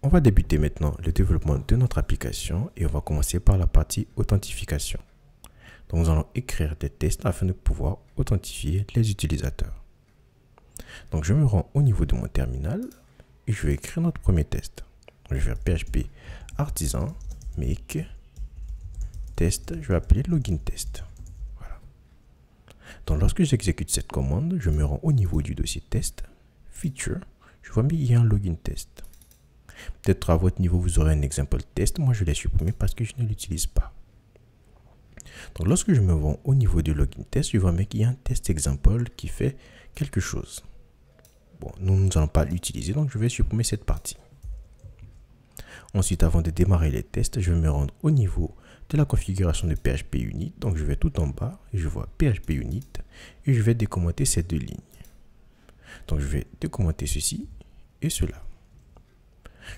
On va débuter maintenant le développement de notre application et on va commencer par la partie authentification. Donc nous allons écrire des tests afin de pouvoir authentifier les utilisateurs. Donc je me rends au niveau de mon terminal et je vais écrire notre premier test. Je vais faire PHP artisan make test, je vais appeler login test. Voilà. Donc lorsque j'exécute cette commande, je me rends au niveau du dossier test, feature, je vois qu'il y a un login test. Peut-être à votre niveau, vous aurez un example test. Moi, je l'ai supprimé parce que je ne l'utilise pas. Donc, lorsque je me rends au niveau du login test, je vois qu'il y a un test example qui fait quelque chose. Bon, nous n'allons pas l'utiliser, donc je vais supprimer cette partie. Ensuite, avant de démarrer les tests, je vais me rendre au niveau de la configuration de PHP Unit. Donc, je vais tout en bas et je vois PHP Unit et je vais décommenter ces deux lignes. Donc, je vais décommenter ceci et cela.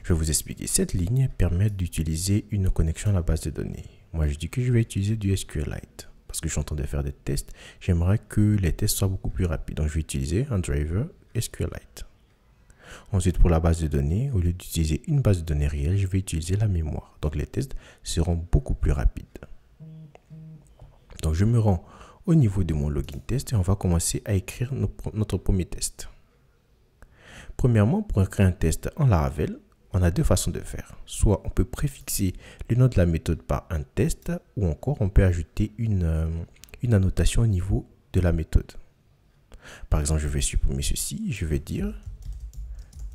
Je vais vous expliquer. Cette ligne permet d'utiliser une connexion à la base de données. Moi, je dis que je vais utiliser du SQLite parce que je suis en train de faire des tests. J'aimerais que les tests soient beaucoup plus rapides. Donc, je vais utiliser un driver SQLite. Ensuite, pour la base de données, au lieu d'utiliser une base de données réelle, je vais utiliser la mémoire. Donc, les tests seront beaucoup plus rapides. Donc, je me rends au niveau de mon login test et on va commencer à écrire notre premier test. Premièrement, pour écrire un test en Laravel, on a deux façons de faire. Soit on peut préfixer le nom de la méthode par un test, ou encore on peut ajouter une annotation au niveau de la méthode. Par exemple, je vais supprimer ceci, je vais dire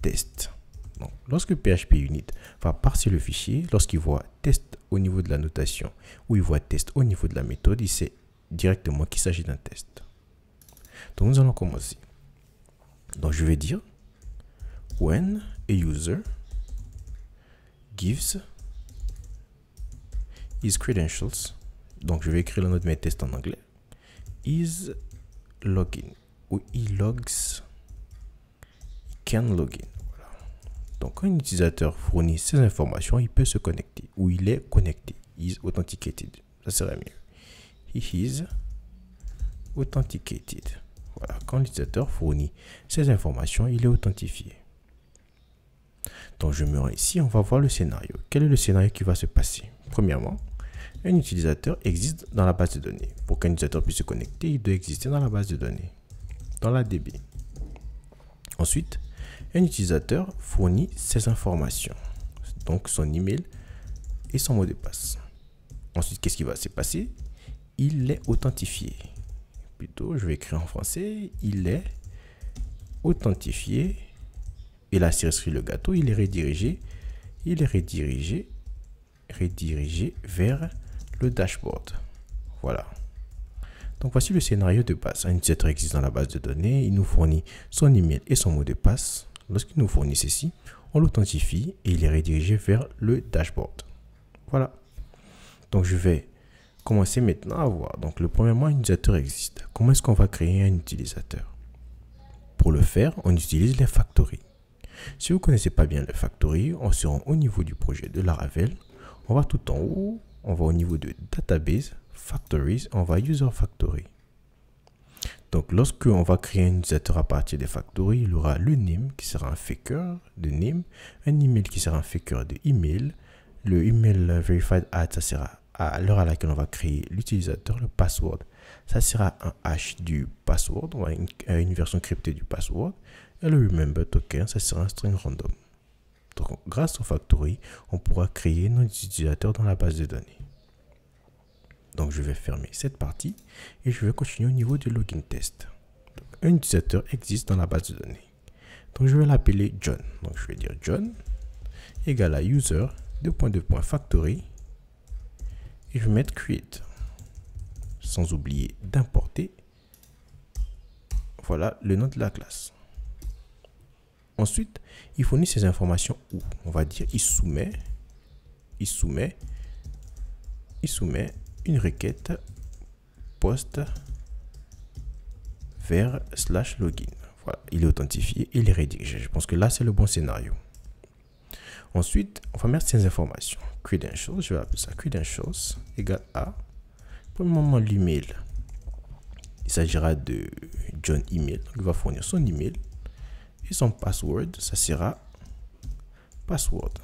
test. Donc, lorsque PHP Unit va parser le fichier, lorsqu'il voit test au niveau de la notation ou il voit test au niveau de la méthode, il sait directement qu'il s'agit d'un test. Donc nous allons commencer. Donc je vais dire when a user gives his credentials, donc je vais écrire le nom de mes tests en anglais, is login, ou he logs, he can login. Voilà. Donc quand un utilisateur fournit ces informations, il peut se connecter, ou il est connecté, he is authenticated, ça serait mieux. He is authenticated. Voilà, quand l'utilisateur fournit ces informations, il est authentifié. Donc je me rends ici, on va voir le scénario. Quel est le scénario qui va se passer? Premièrement, un utilisateur existe dans la base de données. Pour qu'un utilisateur puisse se connecter, il doit exister dans la base de données, dans la DB. Ensuite, un utilisateur fournit ses informations, donc son email et son mot de passe. Ensuite, qu'est-ce qui va se passer? Il est authentifié. Plutôt, je vais écrire en français, il est authentifié. Et la cerise sur le gâteau, il est redirigé vers le dashboard. Voilà. Donc voici le scénario de base. Un utilisateur existe dans la base de données, il nous fournit son email et son mot de passe. Lorsqu'il nous fournit ceci, on l'authentifie et il est redirigé vers le dashboard. Voilà. Donc je vais commencer maintenant à voir. Donc le premièrement, un utilisateur existe. Comment est-ce qu'on va créer un utilisateur? Pour le faire, on utilise les factories. Si vous ne connaissez pas bien le factory, on se rend au niveau du projet de Laravel. On va tout en haut, on va au niveau de Database, Factories, on va User Factory. Donc, lorsque on va créer un utilisateur à partir des factories, il y aura le name qui sera un faker de name, un email qui sera un faker de email, le email verified at, ça sera à l'heure à laquelle on va créer l'utilisateur, le password, ça sera un hash du password, on va une version cryptée du password. Et le remember token, ça sera un string random. Donc, grâce au factory, on pourra créer nos utilisateurs dans la base de données. Donc, je vais fermer cette partie et je vais continuer au niveau du login test. Donc, un utilisateur existe dans la base de données. Donc, je vais l'appeler John. Donc, je vais dire John égale à user factory et je vais mettre create. Sans oublier d'importer. Voilà le nom de la classe. Ensuite, il fournit ces informations où? On va dire il soumet une requête post vers /login. Voilà, il est authentifié, il est redirigé. Je pense que là, c'est le bon scénario. Ensuite, on va mettre ces informations. Credentials, je vais appeler ça credentials égale à, pour le moment, l'email. Il s'agira de John email. Donc, il va fournir son email. Et son password, ça sera password.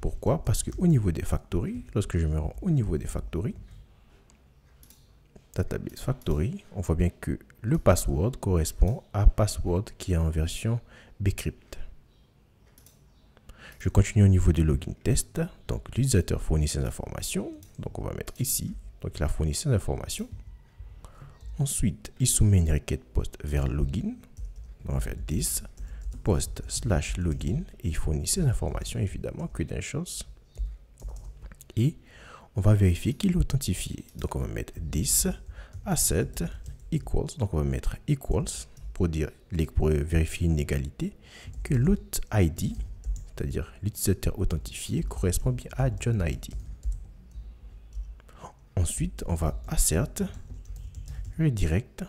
Pourquoi? Parce qu'au niveau des factories, lorsque je me rends au niveau des factories, database factory, on voit bien que le password correspond à password qui est en version bcrypt. Je continue au niveau du login test. Donc l'utilisateur fournit ses informations. Donc on va mettre ici. Donc il a fourni ses informations. Ensuite, il soumet une requête post vers login. On va faire this post / login et il fournit ses informations évidemment que d'une chose. Et on va vérifier qu'il est authentifié. Donc on va mettre this asset equals. Donc on va mettre equals pour vérifier une égalité que l'autre ID, c'est-à-dire l'utilisateur authentifié, correspond bien à John ID. Ensuite, on va assert redirect.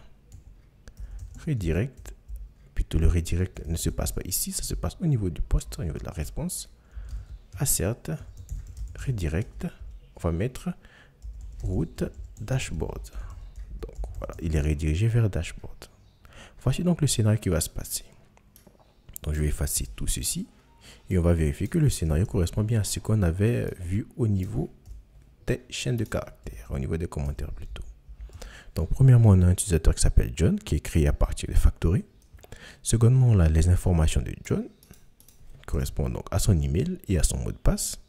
Plutôt le redirect ne se passe pas ici, ça se passe au niveau du poste, au niveau de la réponse. Assert redirect, on va mettre route dashboard. Donc voilà, il est redirigé vers dashboard. Voici donc le scénario qui va se passer. Donc je vais effacer tout ceci et on va vérifier que le scénario correspond bien à ce qu'on avait vu au niveau des chaînes de caractères, au niveau des commentaires plutôt. Donc premièrement, on a un utilisateur qui s'appelle John qui est créé à partir de factory. Secondement, on a les informations de John qui correspondent donc à son email et à son mot de passe.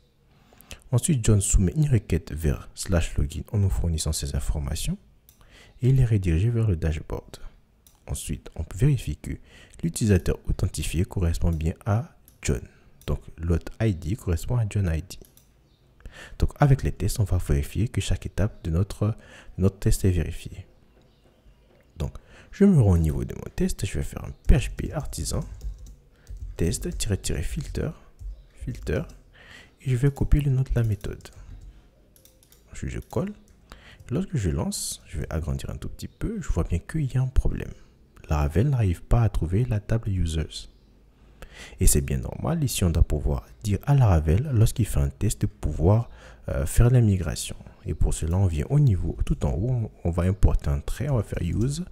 Ensuite, John soumet une requête vers /login en nous fournissant ces informations et il est redirigé vers le dashboard. Ensuite, on vérifie que l'utilisateur authentifié correspond bien à John. Donc, l'autre ID correspond à John ID. Donc, avec les tests, on va vérifier que chaque étape de notre test est vérifiée. Donc, je me rends au niveau de mon test. Je vais faire un PHP artisan test-filter et je vais copier le nom de la méthode. Je colle. Lorsque je lance, je vais agrandir un tout petit peu. Je vois bien qu'il y a un problème. Laravel n'arrive pas à trouver la table users. Et c'est bien normal. Ici, on doit pouvoir dire à Laravel, lorsqu'il fait un test, de pouvoir faire la migration. Et pour cela, on vient au niveau, tout en haut, on va importer un trait. On va faire use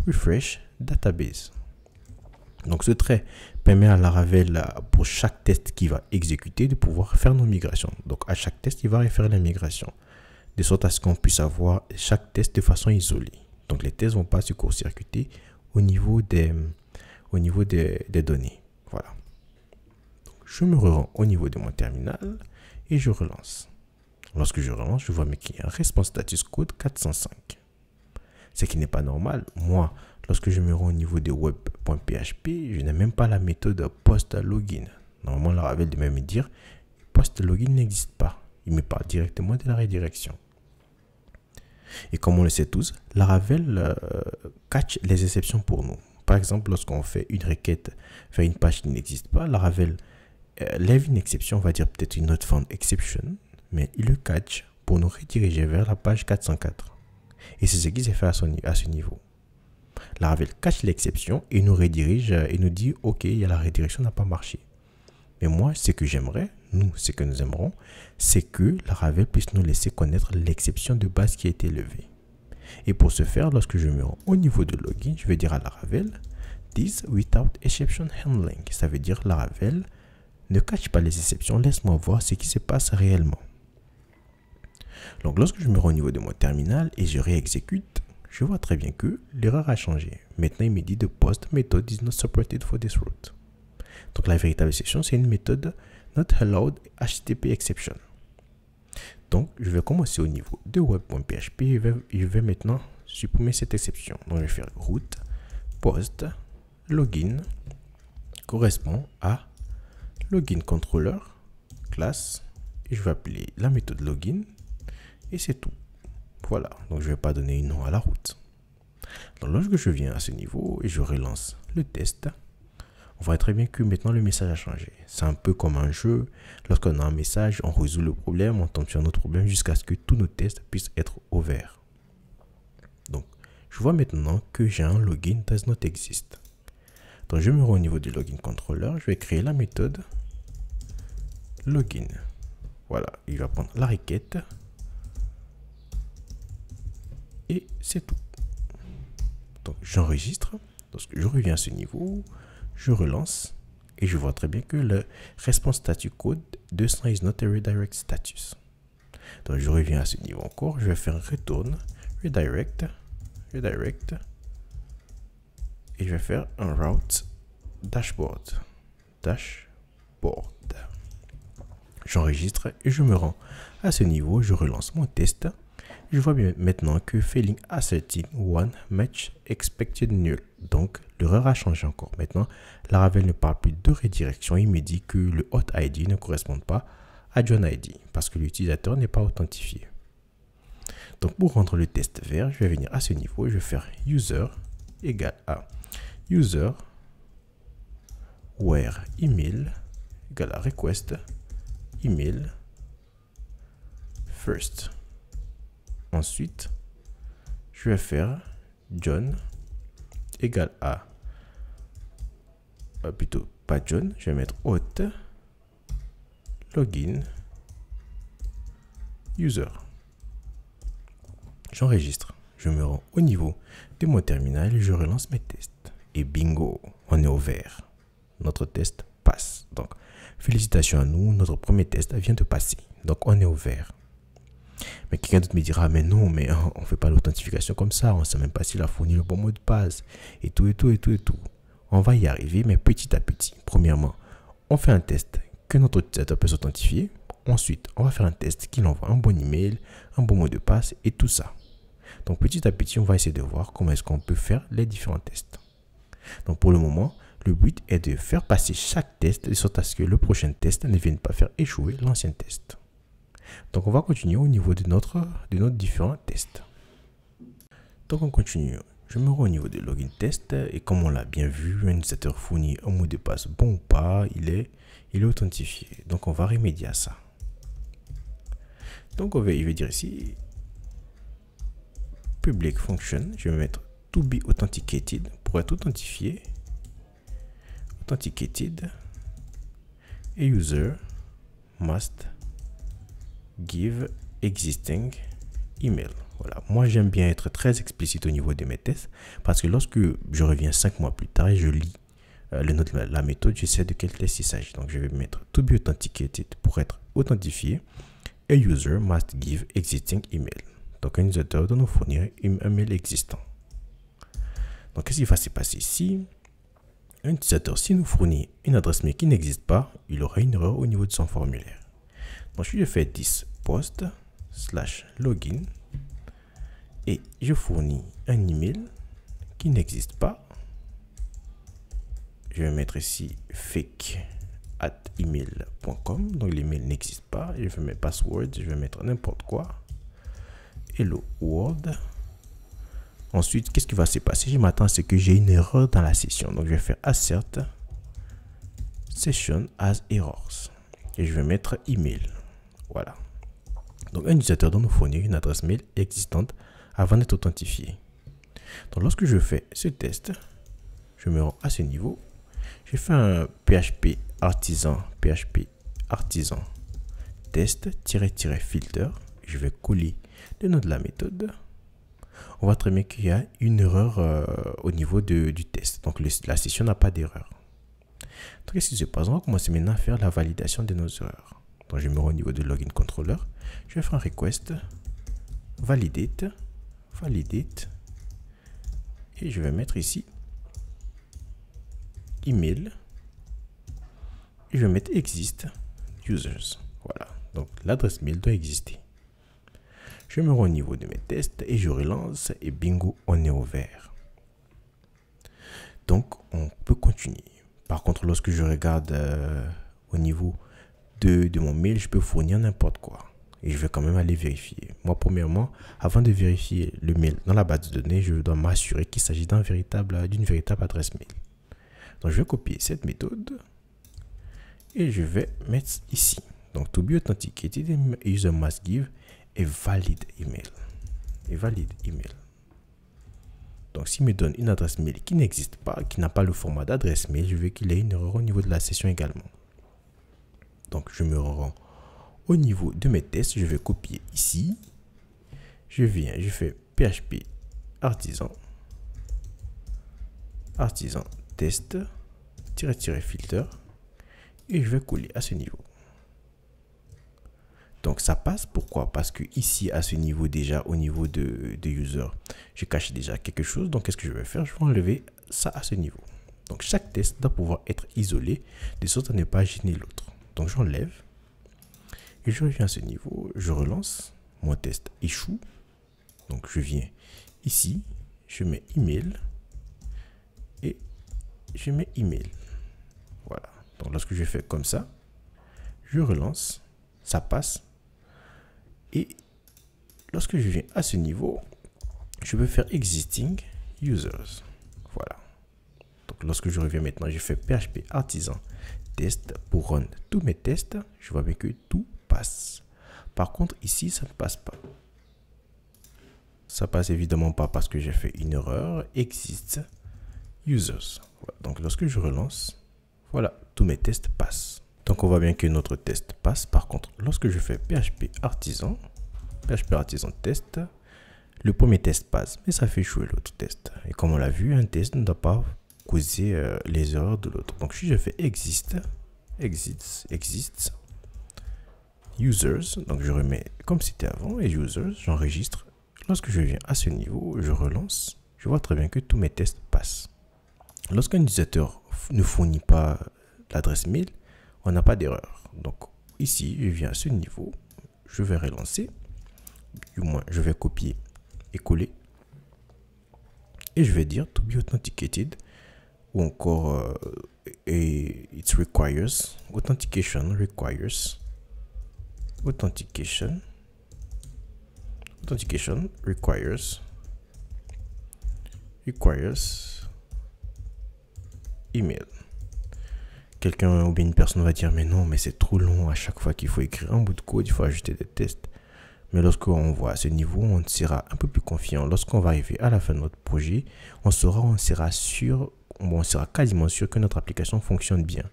refresh database. Donc, ce trait permet à Laravel, pour chaque test qu'il va exécuter, de pouvoir faire nos migrations. Donc, à chaque test, il va refaire la migration. De sorte à ce qu'on puisse avoir chaque test de façon isolée. Donc, les tests ne vont pas se court-circuiter au niveau des données. Voilà. Donc, je me rends au niveau de mon terminal et je relance. Lorsque je relance, je vois qu'il y a un response status code 405. Ce qui n'est pas normal. Moi, lorsque je me rends au niveau de web.php, je n'ai même pas la méthode post login. Normalement, Laravel devait me dire post login n'existe pas. Il me parle directement de la redirection. Et comme on le sait tous, Laravel catch les exceptions pour nous. Par exemple, lorsqu'on fait une requête vers une page qui n'existe pas, Laravel lève une exception, on va dire peut-être une not found exception, mais il le catch pour nous rediriger vers la page 404. Et c'est ce qui s'est fait à ce niveau. Laravel catch l'exception et nous redirige et nous dit « Ok, la redirection n'a pas marché ». Mais moi, ce que j'aimerais, ce que nous aimerons, c'est que Laravel puisse nous laisser connaître l'exception de base qui a été levée. Et pour ce faire, lorsque je me rends au niveau de login, je vais dire à Laravel this without exception handling. Ça veut dire Laravel ne cache pas les exceptions, laisse-moi voir ce qui se passe réellement. Donc lorsque je me rends au niveau de mon terminal et je réexécute, je vois très bien que l'erreur a changé. Maintenant, il me dit the post method is not supported for this route. Donc la véritable exception, c'est une méthode not allowed HTTP exception. Donc, je vais commencer au niveau de web.php et je vais maintenant supprimer cette exception. Donc, je vais faire root post login correspond à login controller classe et je vais appeler la méthode login et c'est tout. Voilà, donc je ne vais pas donner un nom à la route. Donc, lorsque je viens à ce niveau et je relance le test, on voit très bien que maintenant le message a changé. C'est un peu comme un jeu. Lorsqu'on a un message, on résout le problème, on tombe sur un autre problème jusqu'à ce que tous nos tests puissent être ouverts. Donc, je vois maintenant que j'ai un login does not exist. Donc, je me rends au niveau du login controller. Je vais créer la méthode login. Voilà, il va prendre la requête. Et c'est tout. Donc, j'enregistre. Lorsque je reviens à ce niveau, je relance et je vois très bien que le response statut code 200 is not a redirect status. Donc je reviens à ce niveau encore, je vais faire return redirect, et je vais faire un route dashboard. J'enregistre et je me rends à ce niveau, je relance mon test. Je vois bien maintenant que failing asserting one match expected null. Donc l'erreur a changé encore. Maintenant, Laravel ne parle plus de redirection. Il me dit que le hot ID ne correspond pas à John ID parce que l'utilisateur n'est pas authentifié. Donc pour rendre le test vert, je vais venir à ce niveau et je vais faire user égale à user where email égale à request email first. Ensuite, je vais faire John égale à plutôt pas John, je vais mettre hot login user. J'enregistre, je me rends au niveau de mon terminal et je relance mes tests. Et bingo, on est au vert. Notre test passe. Donc, félicitations à nous, notre premier test vient de passer. Donc, on est au vert. Mais quelqu'un d'autre me dira, mais non, mais on ne fait pas l'authentification comme ça, on ne sait même pas s'il a fourni le bon mot de passe, et tout. On va y arriver, mais petit à petit. Premièrement, on fait un test que notre utilisateur peut s'authentifier. Ensuite, on va faire un test qu'il envoie un bon email, un bon mot de passe, et tout ça. Donc, petit à petit, on va essayer de voir comment est-ce qu'on peut faire les différents tests. Donc, pour le moment, le but est de faire passer chaque test de sorte à ce que le prochain test ne vienne pas faire échouer l'ancien test. Donc, on va continuer au niveau de notre différents tests. Donc, on continue. Je me rends au niveau de login test et comme on l'a bien vu, un utilisateur fournit un mot de passe bon ou pas, il est authentifié. Donc, on va remédier à ça. Donc, il va dire ici public function. Je vais mettre to be authenticated pour être authentifié. Authenticated et user must give existing email. Voilà, moi j'aime bien être très explicite au niveau de mes tests parce que lorsque je reviens 5 mois plus tard et je lis le nom de la méthode, je sais de quel test il s'agit. Donc je vais mettre to be authenticated pour être authentifié et user must give existing email. Donc un utilisateur doit nous fournir un mail existant. Donc qu'est-ce qui va se passer ici? Un utilisateur, s'il nous fournit une adresse mail qui n'existe pas, il aura une erreur au niveau de son formulaire. Donc je fais 10 post / login et je fournis un email qui n'existe pas. Je vais mettre ici fake@email.com. Donc l'email n'existe pas. Je vais mettre password, je vais mettre n'importe quoi. Hello world. Ensuite, qu'est-ce qui va se passer? Je m'attends à ce que j'ai une erreur dans la session. Donc je vais faire assert session as errors. Et je vais mettre email. Voilà. Donc un utilisateur doit nous fournir une adresse mail existante avant d'être authentifié. Donc lorsque je fais ce test, je me rends à ce niveau. Je fais un PHP artisan test-filter. Je vais coller le nom de la méthode. On voit très bien qu'il y a une erreur au niveau du test. Donc la session n'a pas d'erreur. Donc qu'est-ce qui se passe? On va commencer maintenant à faire la validation de nos erreurs. Donc je me rends au niveau de login controller. Je vais faire un request validate et je vais mettre ici email et je vais mettre exist users. Voilà, donc l'adresse mail doit exister. Je me rends au niveau de mes tests et je relance et bingo, on est au vert. Donc on peut continuer. Par contre, lorsque je regarde au niveau de mon mail, je peux fournir n'importe quoi. Et je vais quand même aller vérifier. Moi, premièrement, avant de vérifier le mail dans la base de données, je dois m'assurer qu'il s'agit d'une véritable adresse mail. Donc, je vais copier cette méthode et je vais mettre ici. Donc, to be authenticated, user must give a valid email. Donc, s'il me donne une adresse mail qui n'existe pas, qui n'a pas le format d'adresse mail, je veux qu'il ait une erreur au niveau de la session également. Donc, je me rends au niveau de mes tests. Je vais copier ici. Je fais PHP artisan test --filter et je vais coller à ce niveau. Donc ça passe, pourquoi? Parce que ici à ce niveau déjà, au niveau de user, je cache déjà quelque chose. Donc qu'est-ce que je vais faire? Je vais enlever ça à ce niveau. Donc chaque test doit pouvoir être isolé de sorte à ne pas gêner l'autre. Donc j'enlève et je reviens à ce niveau, je relance, mon test échoue. Donc je viens ici, je mets email et je mets email. Voilà. Donc lorsque je fais comme ça, je relance, ça passe. Et lorsque je viens à ce niveau, je peux faire existing users. Voilà. Donc lorsque je reviens maintenant, je fais PHP artisan test pour run tous mes tests. Je vois bien que tout passe. Par contre, ici, ça ne passe pas. Ça passe évidemment pas parce que j'ai fait une erreur. Exist users. Voilà. Donc lorsque je relance, voilà, tous mes tests passent. Donc on voit bien que notre test passe. Par contre, lorsque je fais PHP artisan test, le premier test passe, mais ça fait échouer l'autre test. Et comme on l'a vu, un test ne doit pas causer les erreurs de l'autre. Donc si je fais exist users, donc je remets comme c'était avant, et users, j'enregistre. Lorsque je viens à ce niveau, je relance, je vois très bien que tous mes tests passent. Lorsqu'un utilisateur ne fournit pas l'adresse mail, on n'a pas d'erreur. Donc ici, je viens à ce niveau, je vais relancer, du moins je vais copier et coller, et je vais dire to be authenticated, ou encore it requires, authentication requires, authentication requires email. Quelqu'un ou bien une personne va dire mais non, mais c'est trop long, à chaque fois qu'il faut écrire un bout de code, il faut ajouter des tests. Mais lorsqu'on voit à ce niveau, on sera un peu plus confiant. Lorsqu'on va arriver à la fin de notre projet, on sera quasiment sûr que notre application fonctionne bien.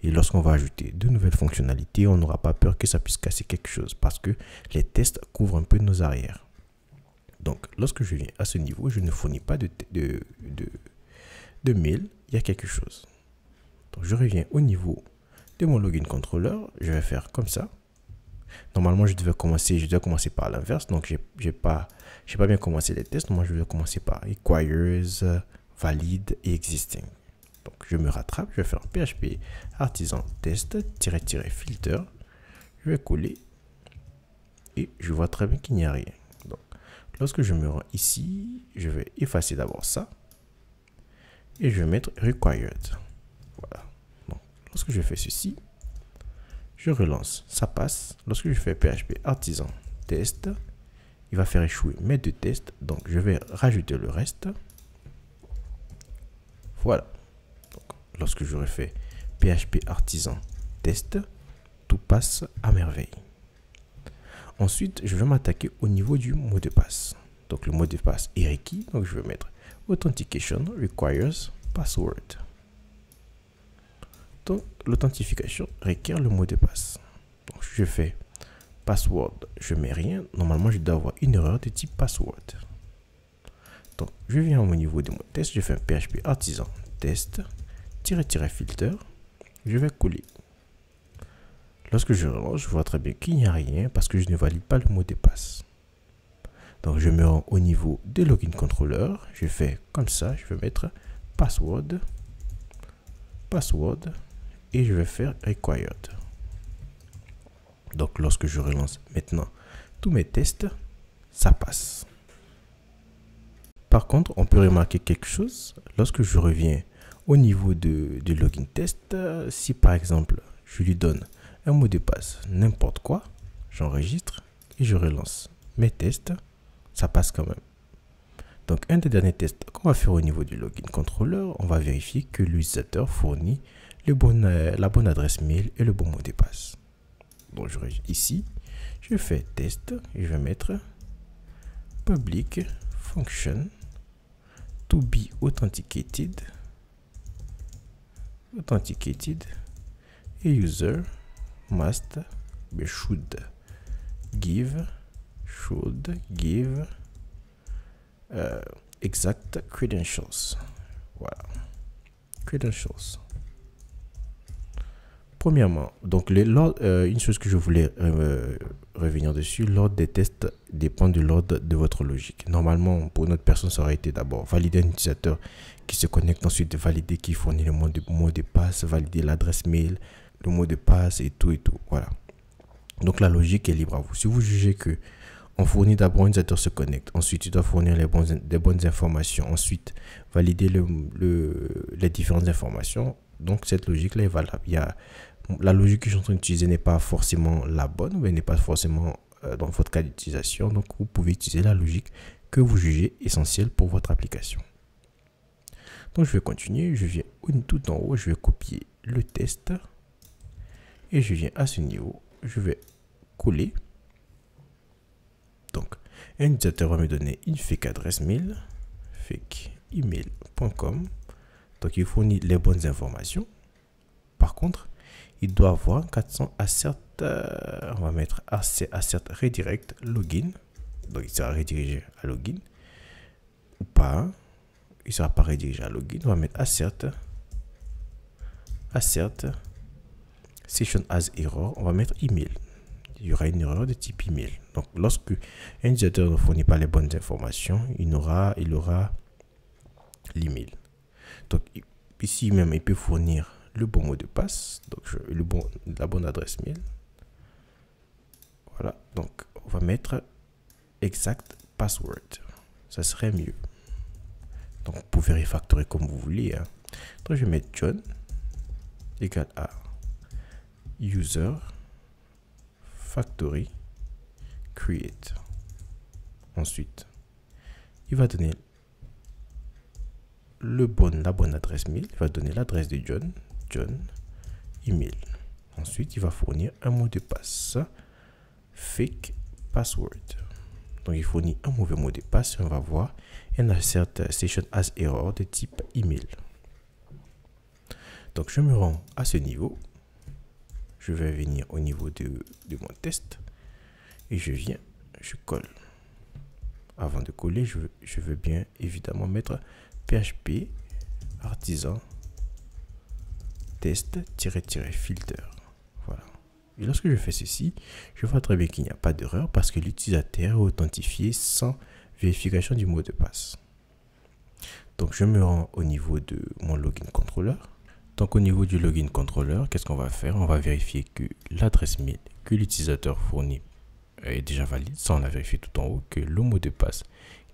Et lorsqu'on va ajouter de nouvelles fonctionnalités, on n'aura pas peur que ça puisse casser quelque chose parce que les tests couvrent un peu nos arrières. Donc, lorsque je viens à ce niveau, je ne fournis pas de mail, il y a quelque chose. Donc, je reviens au niveau de mon login controller, je vais faire comme ça. Normalement, je dois commencer par l'inverse. Donc, j'ai pas bien commencé les tests. Moi, je vais commencer par requires, valide et existing. Donc, je me rattrape. Je vais faire PHP artisan test -filter. Je vais coller et je vois très bien qu'il n'y a rien. Donc, lorsque je me rends ici, je vais effacer d'abord ça et je vais mettre required. Voilà. Donc, lorsque je fais ceci, je relance, ça passe. Lorsque je fais PHP artisan test, il va faire échouer mes deux tests. Donc, je vais rajouter le reste. Voilà. Donc, lorsque je refais PHP artisan test, tout passe à merveille. Ensuite, je vais m'attaquer au niveau du mot de passe. Donc, le mot de passe est requis. Donc, je vais mettre authentication requires password. Donc, l'authentification requiert le mot de passe. Donc, je fais password, je mets rien. Normalement, je dois avoir une erreur de type password. Donc, je viens au niveau de mon test, je fais un PHP artisan test -filter. Je vais coller. Lorsque je relance, je vois très bien qu'il n'y a rien parce que je ne valide pas le mot de passe. Donc, je me rends au niveau de login controller. Je fais comme ça, je vais mettre password et je vais faire required. Donc, lorsque je relance maintenant tous mes tests, ça passe. Par contre, on peut remarquer quelque chose. Lorsque je reviens au niveau de login test, si par exemple, je lui donne un mot de passe, n'importe quoi, j'enregistre et je relance mes tests, ça passe quand même. Donc, un des derniers tests qu'on va faire au niveau du login controller, on va vérifier que l'utilisateur fournit la bonne adresse mail et le bon mot de passe. Donc, je reviens ici, je fais test et je vais mettre public function to be authenticated et user must should give exact credentials. Voilà, credentials. Premièrement, donc une chose que je voulais revenir dessus, l'ordre des tests dépend de l'ordre de votre logique. Normalement, pour notre personne, ça aurait été d'abord valider un utilisateur qui se connecte, ensuite valider qui fournit le mot de passe, valider l'adresse mail, le mot de passe et tout. Voilà. Donc la logique est libre à vous. Si vous jugez que on fournit d'abord un utilisateur se connecte, ensuite il doit fournir des bonnes informations, ensuite valider les différentes informations. Donc cette logique-là est valable. La logique que je suis en train d'utiliser n'est pas forcément la bonne, mais n'est pas forcément dans votre cas d'utilisation. Donc vous pouvez utiliser la logique que vous jugez essentielle pour votre application. Donc je vais continuer, je viens tout en haut, je vais copier le test et je viens à ce niveau, je vais coller. Donc, un utilisateur va me donner une fake adresse mail, fakeemail.com. Donc, il fournit les bonnes informations. Par contre, il doit avoir 400 assert, on va mettre assert redirect login. Donc, il sera redirigé à login ou pas. Il ne sera pas redirigé à login. On va mettre assert session as error. On va mettre email. Il y aura une erreur de type email. Donc, lorsque un utilisateur ne fournit pas les bonnes informations, il aura l'email. Donc, ici même, il peut fournir le bon mot de passe, donc la bonne adresse mail. Voilà. Donc, on va mettre exact password. Ça serait mieux. Donc, vous pouvez refactorer comme vous voulez. Hein. Donc, je vais mettre John égale à user factory create. Ensuite, il va donner la bonne adresse mail. Il va donner l'adresse de John email. Ensuite, il va fournir un mot de passe fake password. Donc, il fournit un mauvais mot de passe. On va voir un assert session as error de type email. Donc, je me rends à ce niveau. Je vais venir au niveau de mon test et je colle. Avant de coller, je veux bien évidemment mettre PHP artisan test-filter. Voilà. Et lorsque je fais ceci, je vois très bien qu'il n'y a pas d'erreur parce que l'utilisateur est authentifié sans vérification du mot de passe. Donc, je me rends au niveau de mon login controller. Donc, au niveau du login controller, qu'est-ce qu'on va faire? On va vérifier que l'adresse mail que l'utilisateur fournit est déjà valide. Ça, on a vérifié tout en haut que le mot de passe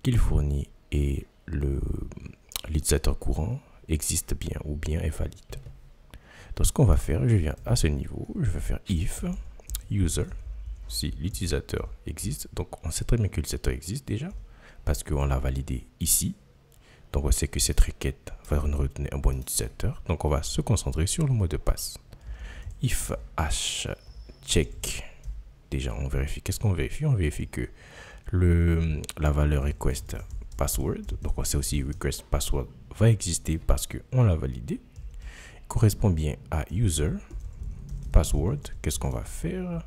qu'il fournit et l'utilisateur courant existe bien ou bien est valide. Donc, ce qu'on va faire, je viens à ce niveau, je vais faire if user, si l'utilisateur existe. Donc, on sait très bien que l'utilisateur existe déjà parce qu'on l'a validé ici. Donc, on sait que cette requête va nous retenir un bon utilisateur. Donc, on va se concentrer sur le mot de passe. If hash check. Déjà, on vérifie. Qu'est-ce qu'on vérifie? On vérifie que la valeur request password, donc on sait aussi request password, va exister parce qu'on l'a validé. Il correspond bien à user password. Qu'est-ce qu'on va faire?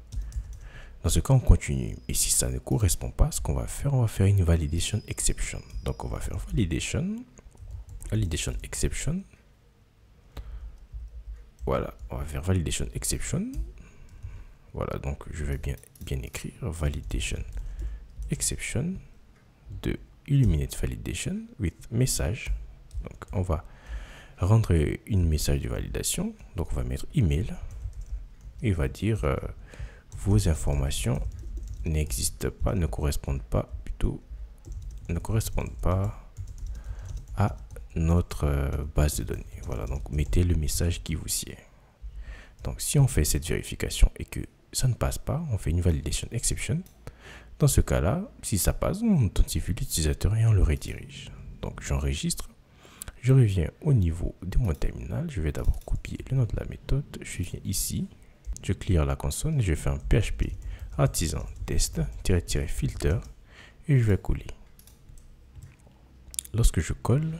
Dans ce cas, on continue. Et si ça ne correspond pas, ce qu'on va faire, on va faire une validation exception. Donc, on va faire validation exception. Voilà, on va faire validation exception. Voilà, donc je vais bien écrire validation exception de illuminate validation with message. Donc, on va rendre une message de validation. Donc, on va mettre email. Il va dire vos informations n'existent pas, ne correspondent pas à notre base de données. Voilà, donc mettez le message qui vous sied. Donc, si on fait cette vérification et que ça ne passe pas, on fait une validation exception. Dans ce cas-là, si ça passe, on authentifie l'utilisateur et on le redirige. Donc, j'enregistre. Je reviens au niveau de mon terminal. Je vais d'abord copier le nom de la méthode. Je viens ici. Je clear la console. Je fais un PHP artisan test-filter et je vais coller. Lorsque je colle,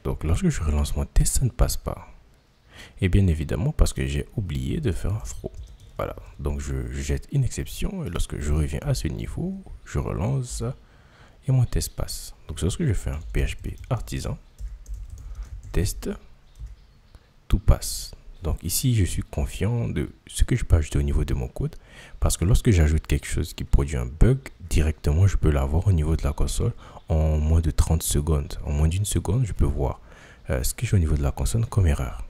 donc lorsque je relance mon test, ça ne passe pas. Et bien évidemment parce que j'ai oublié de faire un throw. Voilà, donc je jette une exception et lorsque je reviens à ce niveau, je relance et mon test passe. Donc lorsque je fais un PHP artisan test, tout passe. Donc ici, je suis confiant de ce que je peux ajouter au niveau de mon code. Parce que lorsque j'ajoute quelque chose qui produit un bug, directement, je peux l'avoir au niveau de la console en moins de 30 secondes. En moins d'une seconde, je peux voir ce que j'ai au niveau de la console comme erreur.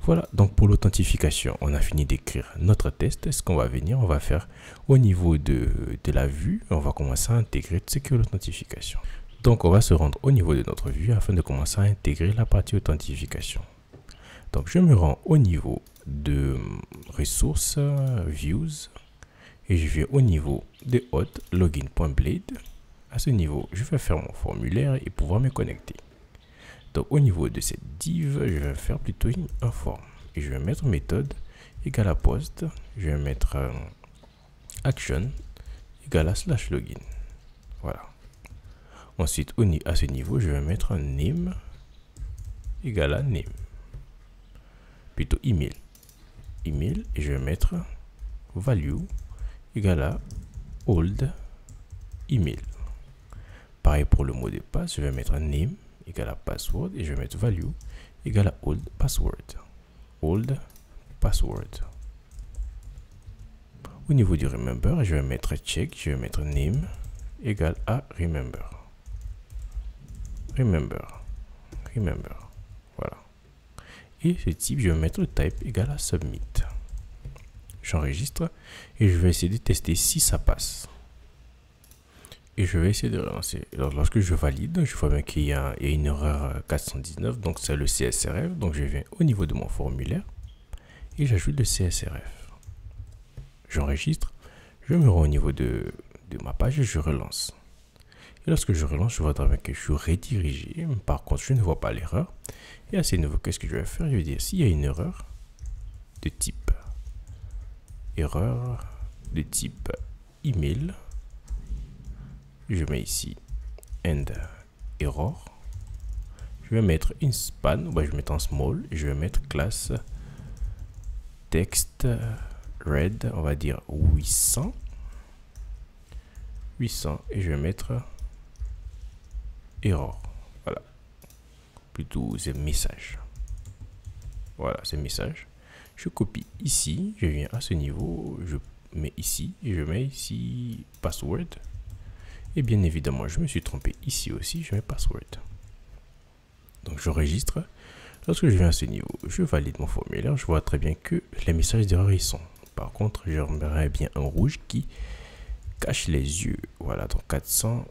Voilà, donc pour l'authentification, on a fini d'écrire notre test. Ce qu'on va venir, on va faire au niveau de la vue, on va commencer à intégrer ce que l'authentification. Donc on va se rendre au niveau de notre vue afin de commencer à intégrer la partie authentification. Donc je me rends au niveau de ressources, views, et je vais au niveau de hot login.blade. À ce niveau, je vais faire mon formulaire et pouvoir me connecter. Donc au niveau de cette div, je vais faire plutôt un form. Et je vais mettre méthode égale à post. Je vais mettre action égale à /login. Voilà. Ensuite, à ce niveau, je vais mettre un name égale à name. Plutôt email. Email et je vais mettre value égale à old email. Pareil pour le mot de passe, je vais mettre name égale à password et je vais mettre value égale à old password. Old password. Au niveau du remember, je vais mettre check, je vais mettre name égale à remember. Remember. Voilà. Et ce type, je vais mettre type égale à submit. J'enregistre et je vais essayer de tester si ça passe. Et je vais essayer de relancer. Alors, lorsque je valide, je vois bien qu'il y a une erreur 419, donc c'est le CSRF. Donc je viens au niveau de mon formulaire et j'ajoute le CSRF. J'enregistre, je me rends au niveau de ma page et je relance. Et lorsque je relance, je vois très bien que je suis redirigé. Par contre, je ne vois pas l'erreur. Et à ce niveau, qu'est-ce que je vais faire? Je vais dire s'il y a une erreur de type email, je mets ici end error. Je vais mettre une span, je vais mettre en small, je vais mettre classe text red, on va dire 800 et je vais mettre error. Voilà, plutôt c'est message. Voilà, c'est message. Je copie ici, je viens à ce niveau, je mets ici et je mets ici password. Et bien évidemment, je me suis trompé ici aussi, je mets password. Donc j'enregistre. Lorsque je viens à ce niveau, je valide mon formulaire, je vois très bien que les messages d'erreur y sont. Par contre, j'aimerais bien un rouge qui cache les yeux. Voilà, donc 400.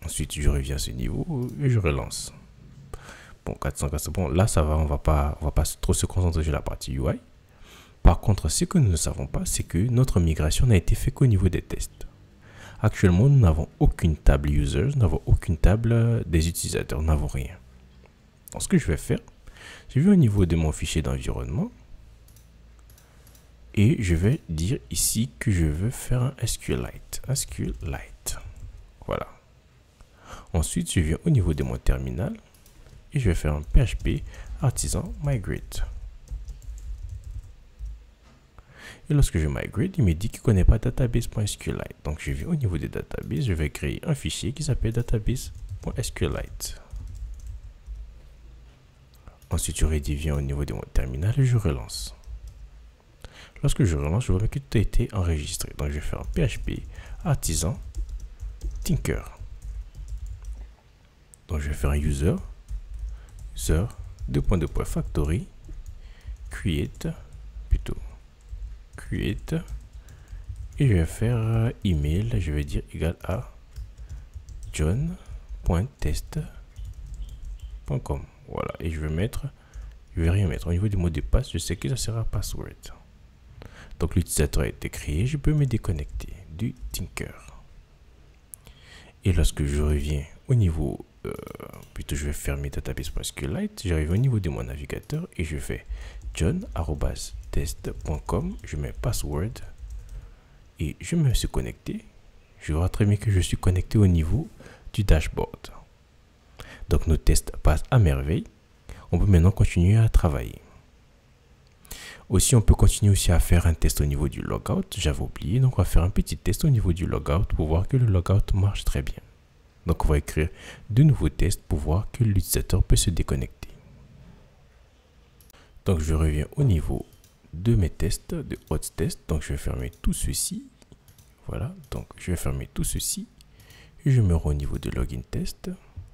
Ensuite, je reviens à ce niveau et je relance. Bon, 400, bon, là ça va, on va pas trop se concentrer sur la partie UI. Par contre, ce que nous ne savons pas, c'est que notre migration n'a été faite qu'au niveau des tests. Actuellement, nous n'avons aucune table users, nous n'avons aucune table des utilisateurs, nous n'avons rien. Donc, ce que je vais faire, je vais au niveau de mon fichier d'environnement et je vais dire ici que je veux faire un SQLite. Voilà. Ensuite, je viens au niveau de mon terminal et je vais faire un PHP artisan migrate. Et lorsque je migrate, il me dit qu'il ne connaît pas database.sqlite. Donc, je viens au niveau des databases, je vais créer un fichier qui s'appelle database.sqlite. Ensuite, je reviens au niveau de mon terminal et je relance. Lorsque je relance, je vois que tout a été enregistré. Donc, je vais faire un PHP artisan tinker. Donc, je vais faire un user 2.2 factory create et je vais faire email, je vais dire égal à john.test.com. Voilà, et je vais rien mettre au niveau du mot de passe, je sais que ça sera password. Donc l'utilisateur a été créé, je peux me déconnecter du Tinker. Et lorsque je reviens au niveau, je vais fermer database.sqlite, j'arrive au niveau de mon navigateur et je fais john@test.com, je mets password et je me suis connecté. Je vois très bien que je suis connecté au niveau du dashboard. Donc nos tests passent à merveille. On peut maintenant continuer à travailler. Aussi, on peut continuer aussi à faire un test au niveau du logout. J'avais oublié, donc on va faire un petit test au niveau du logout pour voir que le logout marche très bien. Donc on va écrire de nouveaux tests pour voir que l'utilisateur peut se déconnecter. Donc je reviens au niveau de mes tests, de hot test. Donc je vais fermer tout ceci. Voilà, donc je vais fermer tout ceci. Et je me rends au niveau de login test.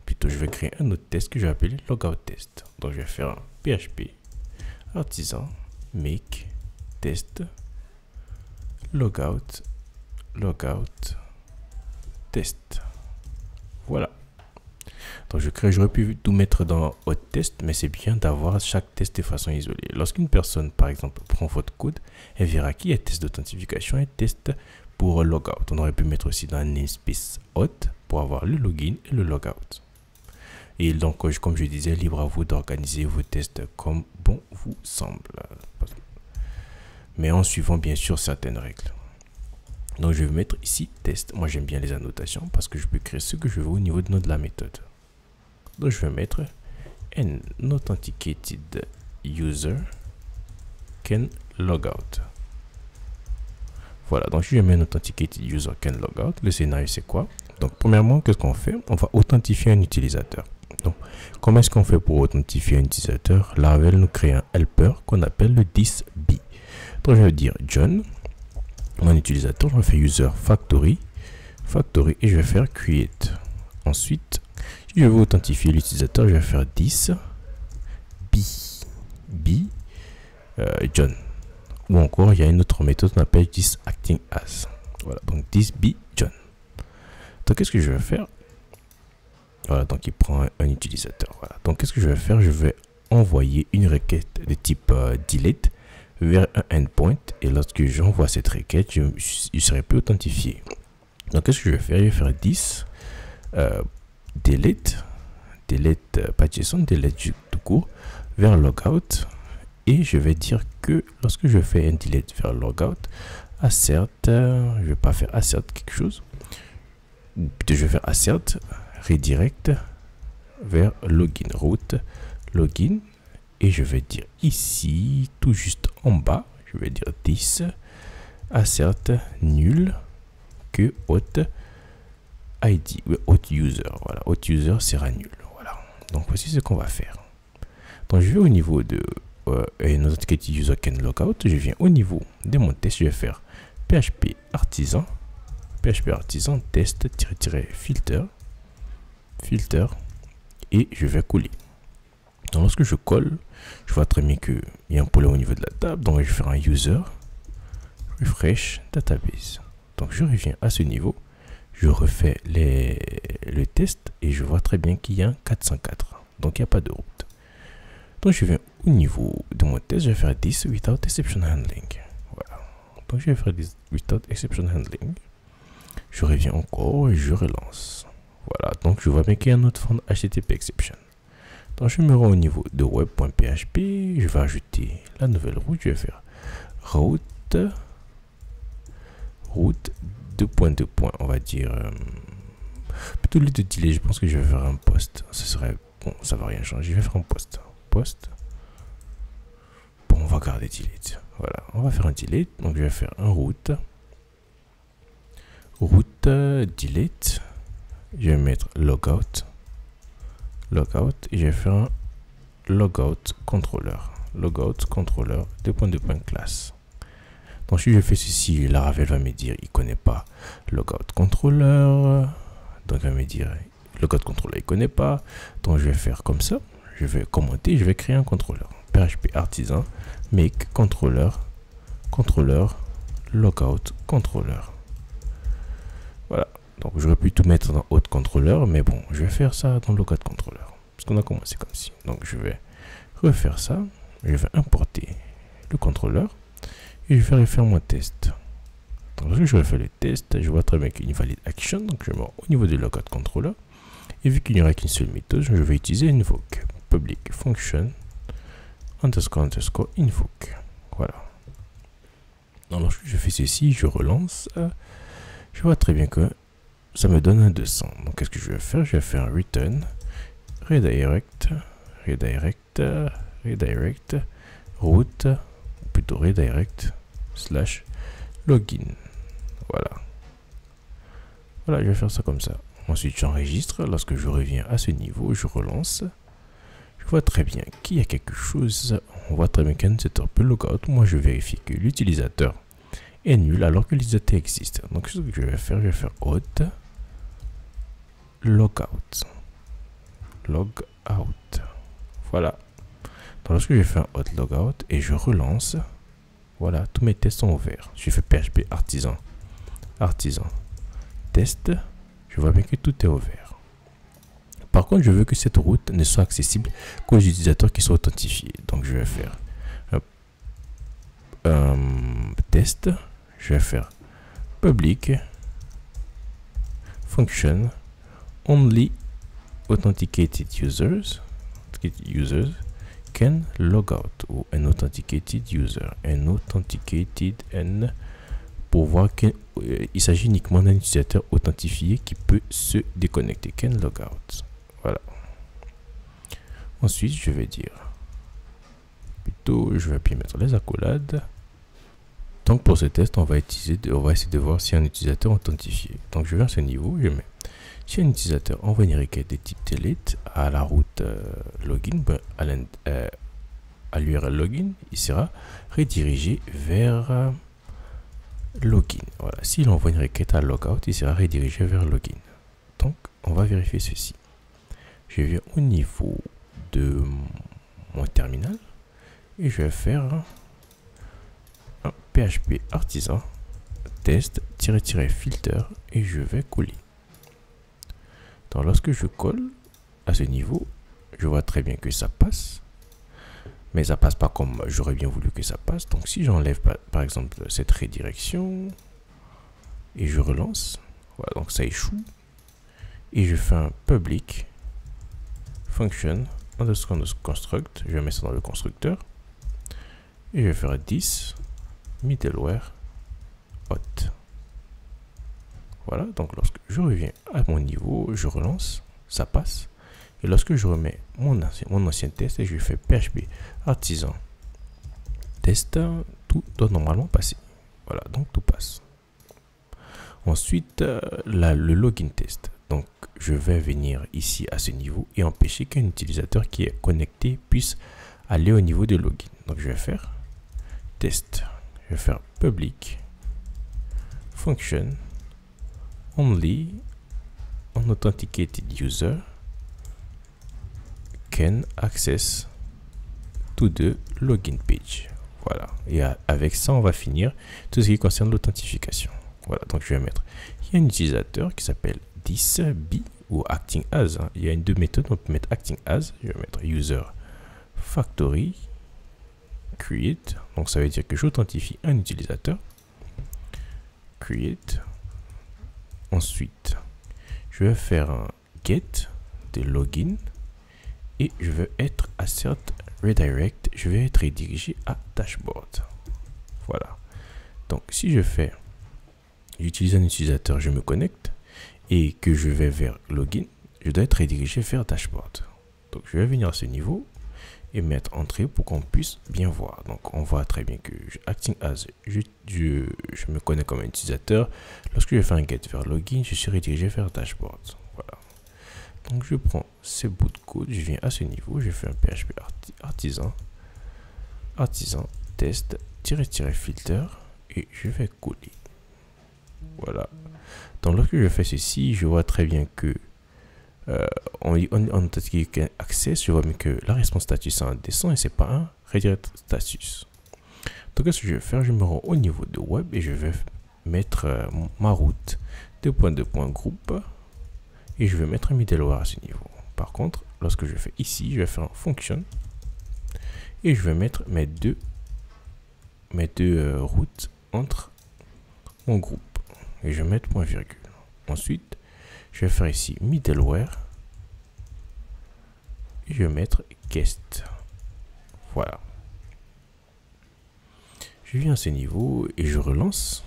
Plutôt, je vais créer un autre test que je vais appeler logout test. Donc je vais faire un PHP artisan make test logout test. Voilà. Donc j'aurais pu tout mettre dans hot test, mais c'est bien d'avoir chaque test de façon isolée. Lorsqu'une personne, par exemple, prend votre code, elle verra qu'il y a test d'authentification et test pour logout. On aurait pu mettre aussi dans un namespace hot pour avoir le login et le logout. Et donc, comme je disais, libre à vous d'organiser vos tests comme bon vous semble. Mais en suivant bien sûr certaines règles. Donc je vais mettre ici test. Moi j'aime bien les annotations parce que je peux créer ce que je veux au niveau de la méthode. Donc je vais mettre an authenticated user can logout. Voilà, donc je vais mettre un authenticated user can logout. Le scénario c'est quoi? Donc premièrement, qu'est-ce qu'on fait? On va authentifier un utilisateur. Donc comment est-ce qu'on fait pour authentifier un utilisateur? Laravel nous crée un helper qu'on appelle le thisB. Donc je vais dire John, mon utilisateur, je vais faire user factory et je vais faire create. Ensuite, si je veux authentifier l'utilisateur, je vais faire this b John. Ou encore, il y a une autre méthode qu'on appelle this acting as. Voilà, donc this b John. Donc qu'est-ce que je vais faire? Voilà, donc il prend un utilisateur. Voilà, donc qu'est-ce que je vais faire? Je vais envoyer une requête de type delete vers un endpoint, et lorsque j'envoie cette requête, je ne serai plus authentifié. Donc qu'est-ce que je vais faire? Je vais faire this delete pas JSON, delete tout court vers logout, et je vais dire que lorsque je fais un delete vers logout, assert, je vais pas faire assert quelque chose, je vais faire assert redirect vers login route login. Et je vais dire ici, tout juste en bas, je vais dire this assert nul que hot ID, hot user. Voilà, hot user sera nul. Voilà. Donc voici ce qu'on va faire. Donc je vais au niveau de authenticated user can logout. Je viens au niveau de mon test. Je vais faire PHP artisan test-filter et je vais coller. Donc lorsque je colle, je vois très bien qu'il y a un problème au niveau de la table. Donc je vais faire un user refresh database. Donc je reviens à ce niveau, je refais le test et je vois très bien qu'il y a un 404. Donc il n'y a pas de route. Donc je viens au niveau de mon test, je vais faire this without exception handling. Voilà. Donc je vais faire this without exception handling. Je reviens encore et je relance. Voilà. Donc je vois bien qu'il y a un autre fond HTTP exception. Donc je me rends au niveau de web.php, je vais ajouter la nouvelle route, je vais faire route 2.2. On va dire plutôt lieu de delay, je pense que je vais faire un post. Ce serait bon, ça va rien changer. Je vais faire un post. Bon, on va garder delete. Voilà, on va faire un delete. Donc je vais faire un route delete. Je vais mettre logout et je vais faire un logout controller 2.2 classe. Donc si je fais ceci, Laravel va me dire il connaît pas logout controller, donc il va me dire logout controller il connaît pas. Donc je vais faire comme ça, je vais commenter, je vais créer un contrôleur PHP artisan make controller logout controller. Voilà. Donc j'aurais pu tout mettre dans autre contrôleur, mais bon, je vais faire ça dans logout controller parce qu'on a commencé comme ci. Donc je vais refaire ça, je vais importer le contrôleur et je vais refaire mon test. Donc lorsque je refais le test, je vois très bien qu'il y a une valid action, donc je vais au niveau de logout controller, et vu qu'il n'y aura qu'une seule méthode, je vais utiliser invoke public function underscore invoke. Voilà. Donc lorsque je fais ceci, je relance, je vois très bien que ça me donne un 200. Donc qu'est-ce que je vais faire? Je vais faire un return redirect route, plutôt redirect / login. Voilà, je vais faire ça comme ça. Ensuite j'enregistre. Lorsque je reviens à ce niveau, je relance, Je vois très bien qu'il y a quelque chose. On voit très bien qu'un utilisateur peut logout. Moi, je vérifie que l'utilisateur est nul alors que l'utilisateur existe. Donc, ce que je vais faire hot logout. Logout. Voilà. Donc, lorsque je fais un hot logout et je relance, voilà, tous mes tests sont ouverts. Je fais PHP artisan test. Je vois bien que tout est ouvert. Par contre, je veux que cette route ne soit accessible qu'aux utilisateurs qui sont authentifiés. Donc, je vais faire test. Je vais faire public function only authenticated users can log out, ou an authenticated user, pour voir qu'il s'agit uniquement d'un utilisateur authentifié qui peut se déconnecter, can log out. Voilà. Ensuite, je vais dire je vais bien mettre les accolades. Donc pour ce test, on va essayer de voir si un utilisateur authentifié. Donc je vais à ce niveau, je mets si un utilisateur envoie une requête de type delete à la route login, à l'URL login, il sera redirigé vers login. Voilà, s'il envoie une requête à logout, il sera redirigé vers login. Donc on va vérifier ceci. Je viens au niveau de mon terminal et je vais faire un PHP artisan test-filter et je vais coller. Donc lorsque je colle à ce niveau, je vois très bien que ça passe, mais ça passe pas comme j'aurais bien voulu que ça passe. Donc si j'enlève par exemple cette redirection et je relance, voilà, donc ça échoue, et je fais un public function underscore construct, je vais mettre ça dans le constructeur et je vais faire 10 middleware hot. Voilà, donc lorsque je reviens à mon niveau, je relance, ça passe. Et lorsque je remets mon ancien test et je fais PHP artisan test, tout doit normalement passer. Voilà, donc tout passe. Ensuite, le login test. Donc, je vais venir ici à ce niveau et empêcher qu'un utilisateur qui est connecté puisse aller au niveau de login. Donc, je vais faire test. Je vais faire public function only an authenticated user can access to the login page. Voilà. Et avec ça, on va finir tout ce qui concerne l'authentification. Voilà. Donc, je vais mettre. Il y a un utilisateur qui s'appelle thisB ou acting as. Il y a deux méthodes. On peut mettre acting as. Je vais mettre user factory create. Donc, ça veut dire que j'authentifie un utilisateur. Create. Ensuite, je vais faire un get de login et je vais être assert redirect. Je vais être redirigé à dashboard. Voilà. Donc, si je fais, j'utilise un utilisateur, je me connecte et que je vais vers login, je dois être redirigé vers dashboard. Donc, je vais venir à ce niveau et mettre entrée pour qu'on puisse bien voir. Donc, on voit très bien que acting as, je me connais comme un utilisateur. Lorsque je fais un get vers login, je suis redirigé vers dashboard. Voilà. Donc, je prends ce bout de code, je viens à ce niveau, je fais un PHP artisan test-filter et je vais coller. Voilà. Donc, lorsque je fais ceci, je vois très bien que on access, je vois bien que la réponse status descend et c'est pas un redirect status. Donc, qu'est-ce que je vais faire? Je me rends au niveau de web et je vais mettre ma route groupe et je vais mettre un middleware à ce niveau. Par contre, lorsque je fais ici, je vais faire un function et je vais mettre mes deux routes entre mon groupe et je vais mettre point virgule. Ensuite, je vais faire ici middleware et je vais mettre guest. Voilà. Je viens à ce niveau et je relance.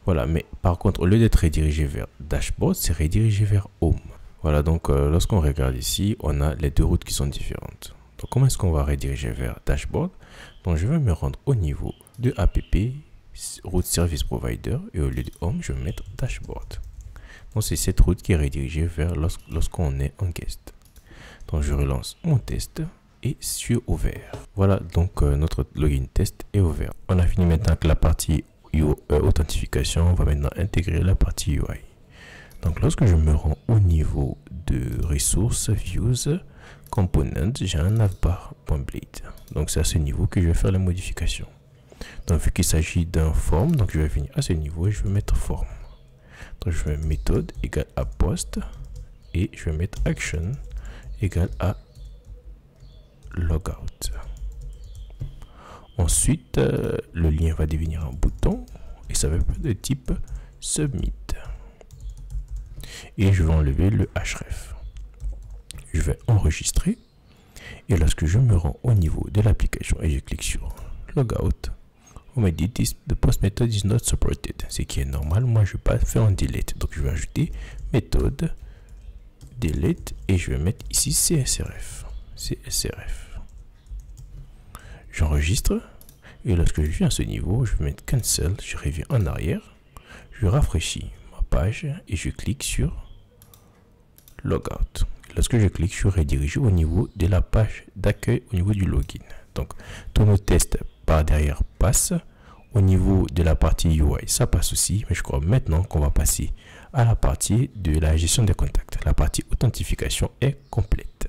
Voilà, mais par contre, au lieu d'être redirigé vers dashboard, c'est redirigé vers home. Voilà, donc lorsqu'on regarde ici, on a les deux routes qui sont différentes. Donc, comment est-ce qu'on va rediriger vers dashboard? Donc, je vais me rendre au niveau de app, route service provider, et au lieu de home, je vais mettre dashboard. Donc, c'est cette route qui est redirigée vers lorsqu'on est en guest. Donc je relance mon test et c'est ouvert. Voilà, donc notre login test est ouvert. On a fini maintenant avec la partie authentification. On va maintenant intégrer la partie UI. Donc lorsque je me rends au niveau de ressources, views, components, j'ai un navbar.blade. Donc c'est à ce niveau que je vais faire les modifications. Donc vu qu'il s'agit d'un form, donc je vais venir à ce niveau et je vais mettre form. Donc je vais méthode égale à post et je vais mettre action égale à logout. Ensuite, le lien va devenir un bouton et ça va être de type submit. Et je vais enlever le href. Je vais enregistrer et lorsque je me rends au niveau de l'application et je clique sur logout, on me dit the post method is not supported, ce qui est normal. Moi je vais pas faire un delete, donc je vais ajouter méthode delete et je vais mettre ici csrf. J'enregistre et lorsque je viens à ce niveau, je vais mettre cancel, je reviens en arrière, je rafraîchis ma page et je clique sur logout. Lorsque je clique, je suis redirigé au niveau de la page d'accueil au niveau du login. Donc tous nos tests par derrière passent. Au niveau de la partie UI, ça passe aussi, mais je crois maintenant qu'on va passer à la partie de la gestion des contacts. La partie authentification est complète.